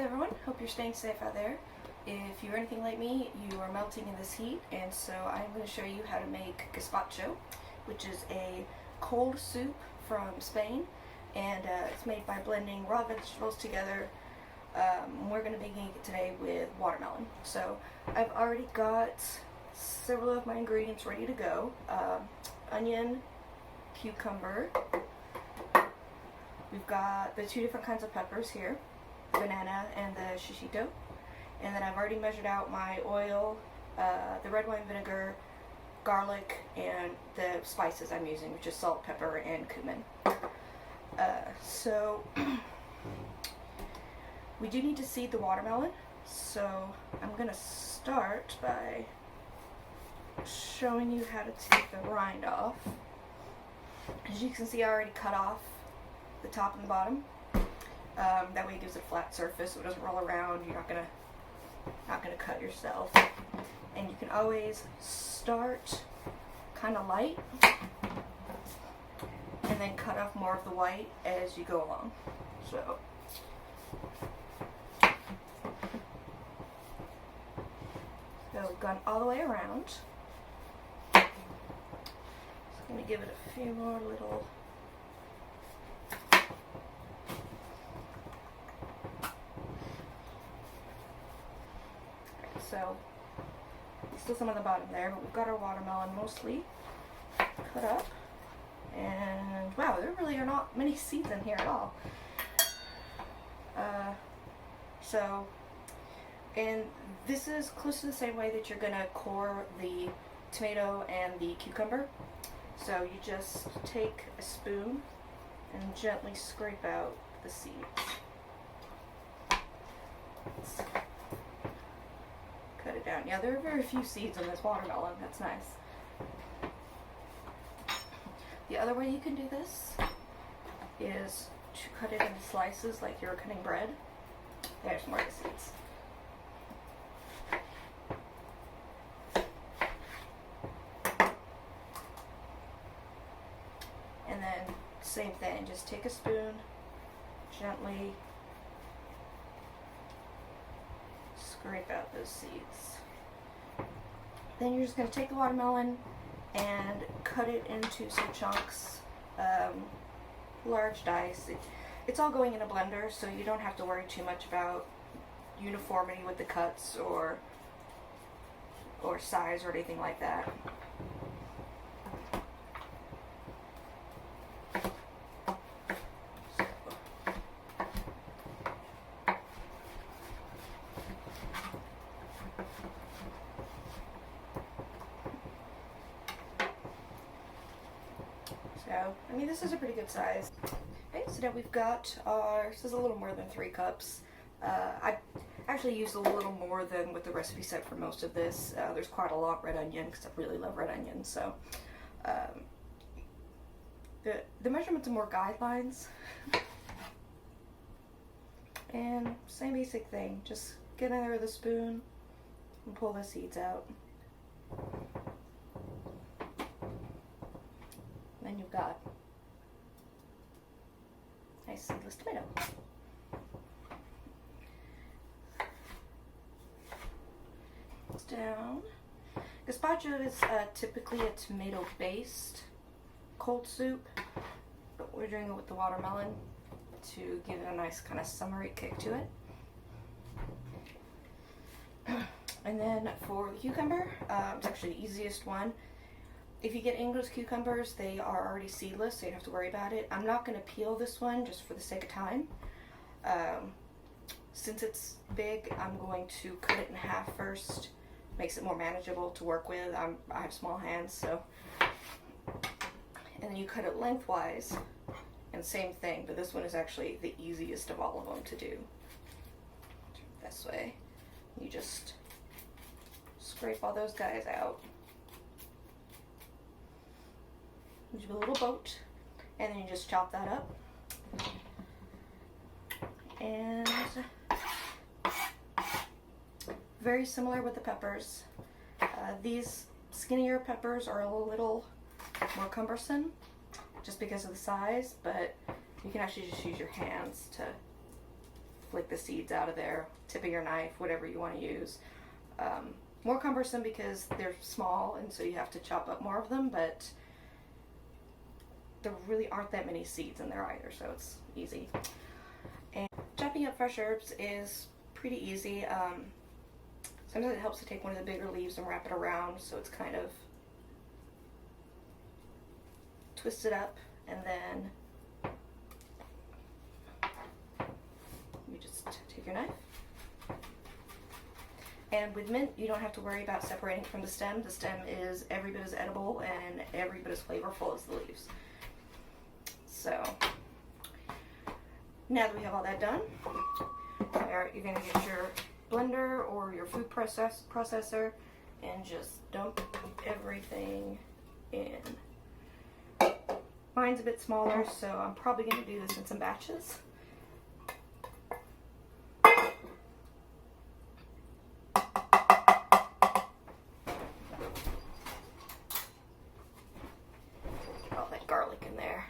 everyone, hope you're staying safe out there. If you're anything like me, you are melting in this heat, and so I'm going to show you how to make gazpacho, which is a cold soup from Spain, and it's made by blending raw vegetables together. We're going to be making it today with watermelon. So I've already got several of my ingredients ready to go. Onion, cucumber. We've got the two different kinds of peppers here, banana and the shishito. And then I've already measured out my oil, the red wine vinegar, garlic, and the spices I'm using, which is salt, pepper, and cumin. So we do need to seed the watermelon, so I'm going to start by showing you how to take the rind off. As you can see, I already cut off the top and the bottom. That way it gives it a flat surface so it doesn't roll around. You're not gonna cut yourself. And you can always start kind of light and then cut off more of the white as you go along. So we've gone all the way around. So I'm gonna give it a few more little So, still some on the bottom there, but we've got our watermelon mostly cut up. And wow, there really are not many seeds in here at all. And this is close to the same way that you're gonna core the tomato and the cucumber. So you just take a spoon and gently scrape out the seeds. Cut it down. Yeah, there are very few seeds in this watermelon. That's nice. The other way you can do this is to cut it into slices like you're cutting bread. There's more of the seeds. And then same thing, just take a spoon, gently scrape out those seeds. Then you're just going to take the watermelon and cut it into some chunks, large dice. It's all going in a blender, so you don't have to worry too much about uniformity with the cuts or size or anything like that. So, I mean, this is a pretty good size. Okay, so now we've got this is a little more than 3 cups. I actually used a little more than what the recipe said for most of this. There's quite a lot of red onion because I really love red onion. So, the measurements are more guidelines. And same basic thing. Just get in there with a spoon and pull the seeds out. Then you've got nice seedless tomato. It's down. Gazpacho is typically a tomato-based cold soup, but we're doing it with the watermelon to give it a nice kind of summery kick to it. And then for the cucumber, it's actually the easiest one. If you get English cucumbers, they are already seedless, so you don't have to worry about it. I'm not going to peel this one just for the sake of time. Since it's big, I'm going to cut it in half first. Makes it more manageable to work with. I have small hands, so. And then you cut it lengthwise, and same thing, but this one is actually the easiest of all of them to do. This way. You just scrape all those guys out. You do a little boat, and then you just chop that up. And very similar with the peppers. These skinnier peppers are a little more cumbersome just because of the size, but you can actually just use your hands to flick the seeds out of there, tip of your knife, whatever you want to use. More cumbersome because they're small and so you have to chop up more of them, but there really aren't that many seeds in there either, so it's easy. And chopping up fresh herbs is pretty easy. Sometimes it helps to take one of the bigger leaves and wrap it around so it's kind of twisted up, and then you just take your knife. And with mint, you don't have to worry about separating from the stem. The stem is every bit as edible and every bit as flavorful as the leaves. So, now that we have all that done, you're going to get your blender or your food processor and just dump everything in. Mine's a bit smaller, so I'm probably going to do this in some batches. Garlic in there.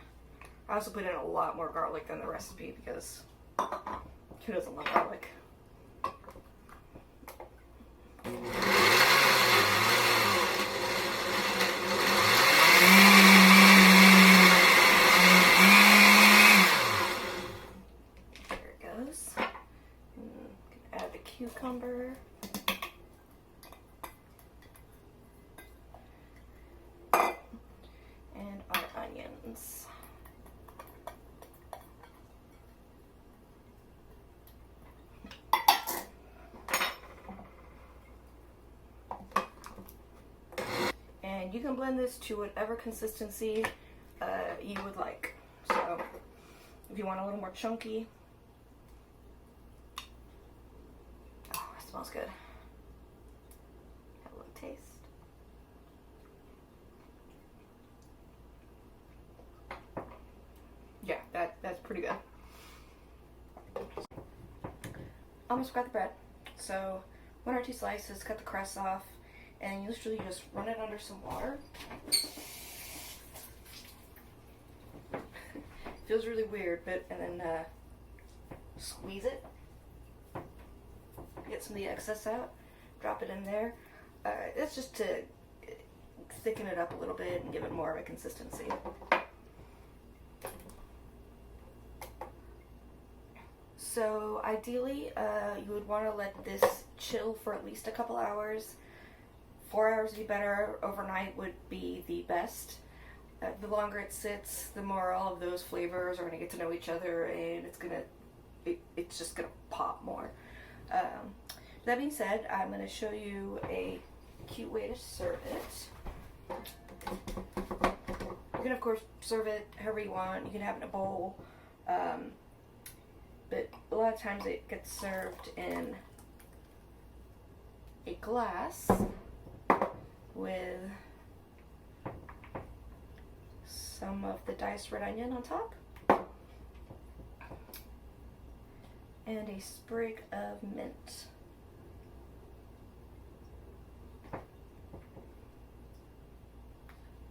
I also put in a lot more garlic than the recipe because who doesn't love garlic? There it goes. Add the cucumber. And our onions. And you can blend this to whatever consistency you would like. So if you want a little more chunky. Oh, it smells good. Have a little taste. Yeah, that's pretty good. Almost got the bread. So 1 or 2 slices, cut the crust off, and you literally just run it under some water. Feels really weird, but and then squeeze it. Get some of the excess out. Drop it in there. It's just to thicken it up a little bit and give it more of a consistency. So ideally, you would want to let this chill for at least a couple hours. 4 hours would be better. Overnight would be the best. The longer it sits, the more all of those flavors are going to get to know each other, and it's just gonna pop more. That being said, I'm going to show you a cute way to serve it. You can of course serve it however you want. You can have it in a bowl. But a lot of times it gets served in a glass with some of the diced red onion on top and a sprig of mint.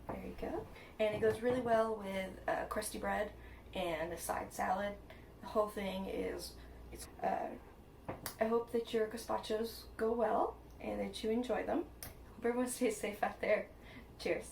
There you go. And it goes really well with crusty bread and a side salad. The whole thing is, I hope that your gazpachos go well and that you enjoy them. Hope everyone stays safe out there. Cheers.